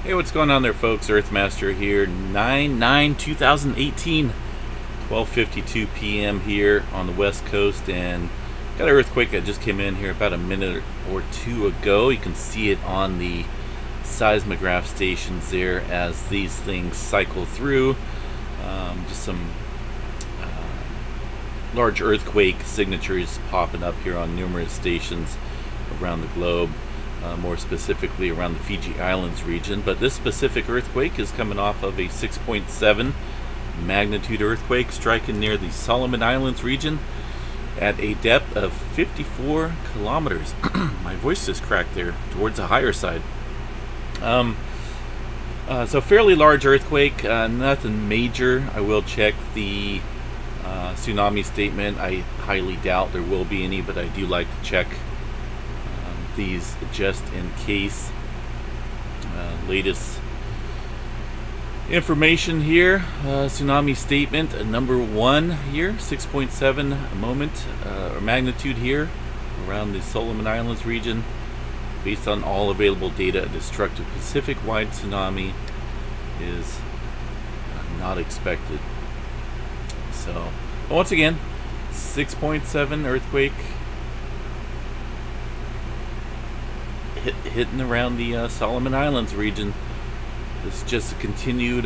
Hey, what's going on there, folks? Earthmaster here, 9/9/2018, 12:52 p.m. here on the West Coast, and got an earthquake that just came in here about a minute or two ago. You can see it on the seismograph stations there as these things cycle through. Just some large earthquake signatures popping up here on numerous stations around the globe. More specifically around the Fiji Islands region. But this specific earthquake is coming off of a 6.7 magnitude earthquake striking near the Solomon Islands region at a depth of 54 kilometers. My voice just cracked there, towards the higher side. So fairly large earthquake, nothing major. I will check the tsunami statement. I highly doubt there will be any, but I do like to check these just in case. Latest information here, tsunami statement number 1 here, 6.7 moment or magnitude here around the Solomon Islands region. Based on all available data, a destructive Pacific-wide tsunami is not expected. So once again, 6.7 earthquake hitting around the Solomon Islands region. It's just a continued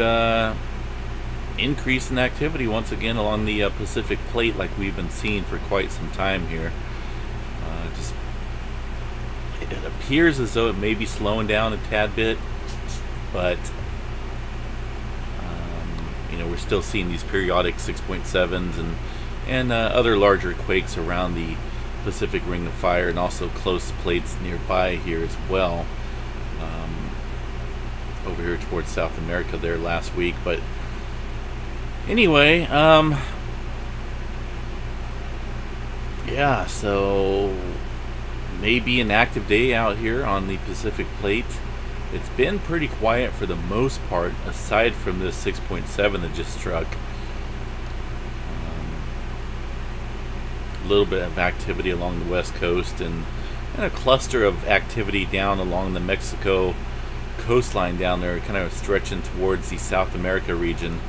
increase in activity once again along the Pacific plate, like we've been seeing for quite some time here. It appears as though it may be slowing down a tad bit, but we're still seeing these periodic 6.7s and other larger quakes around the Pacific Ring of Fire, and also close plates nearby here as well. Over here towards South America there last week. But anyway, yeah, so maybe an active day out here on the Pacific plate. It's been pretty quiet for the most part, aside from this 6.7 that just struck. A little bit of activity along the west coast, and a cluster of activity down along the Mexico coastline down there, kind of stretching towards the South America region.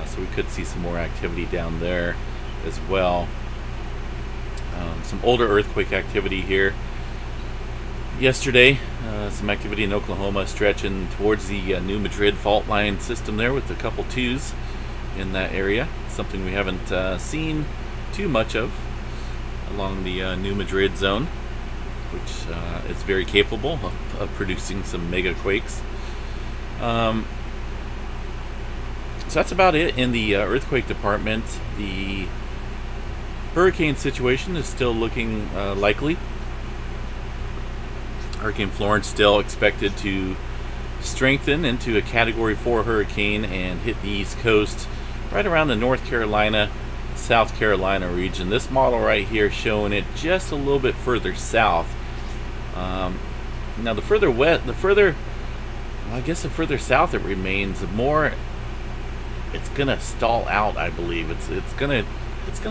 So we could see some more activity down there as well. Some older earthquake activity here yesterday. Some activity in Oklahoma stretching towards the New Madrid fault line system there, with a couple twos in that area. Something we haven't seen too much of along the New Madrid zone, which is very capable of producing some mega quakes. So that's about it in the earthquake department. The hurricane situation is still looking likely. Hurricane Florence still expected to strengthen into a Category 4 hurricane and hit the East Coast right around the North Carolina, South Carolina region. This model right here showing it just a little bit further south. Now the further west, the further south it remains, the more it's gonna stall out. I believe it's gonna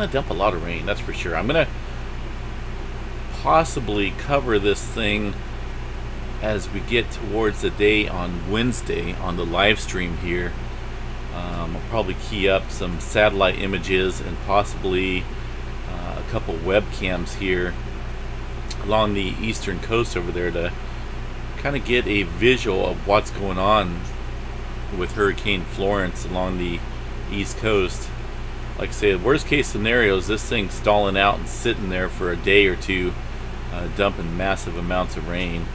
dump a lot of rain, that's for sure. I'm gonna possibly cover this thing as we get towards the day on Wednesday on the live stream here. I'll probably key up some satellite images and possibly a couple webcams here along the eastern coast over there to kind of get a visual of what's going on with Hurricane Florence along the East Coast. Like I say, the worst case scenario is this thing stalling out and sitting there for a day or two, dumping massive amounts of rain.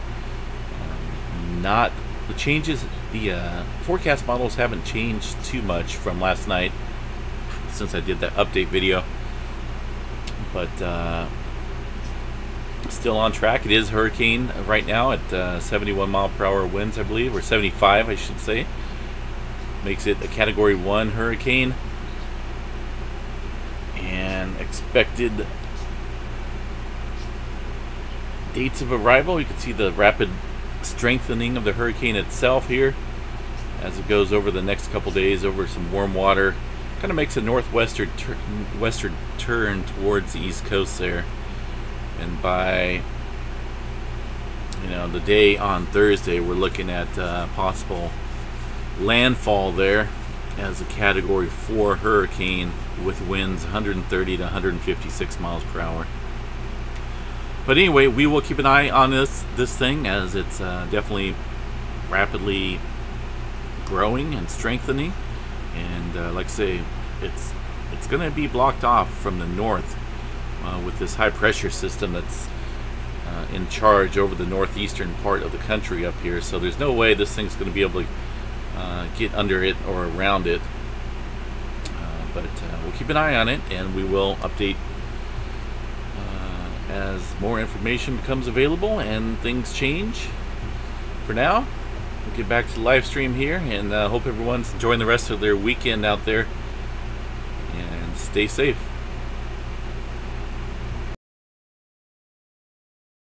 Not the changes. The forecast models haven't changed too much from last night since I did that update video, but still on track. It is hurricane right now at 71 mile per hour winds, I believe, or 75 I should say. Makes it a Category 1 hurricane, and expected dates of arrival, you can see the rapid strengthening of the hurricane itself here as it goes over the next couple days over some warm water. Kind of makes a northwestern turn towards the East Coast there, and by the day on Thursday, we're looking at possible landfall there as a Category 4 hurricane with winds 130 to 156 miles per hour. But anyway, we will keep an eye on this thing, as it's definitely rapidly growing and strengthening. And like I say, it's going to be blocked off from the north with this high pressure system that's in charge over the northeastern part of the country up here. So there's no way this thing's going to be able to get under it or around it. But we'll keep an eye on it, and we will update as more information becomes available and things change. For now, we'll get back to the live stream here, and hope everyone's enjoying the rest of their weekend out there, and stay safe.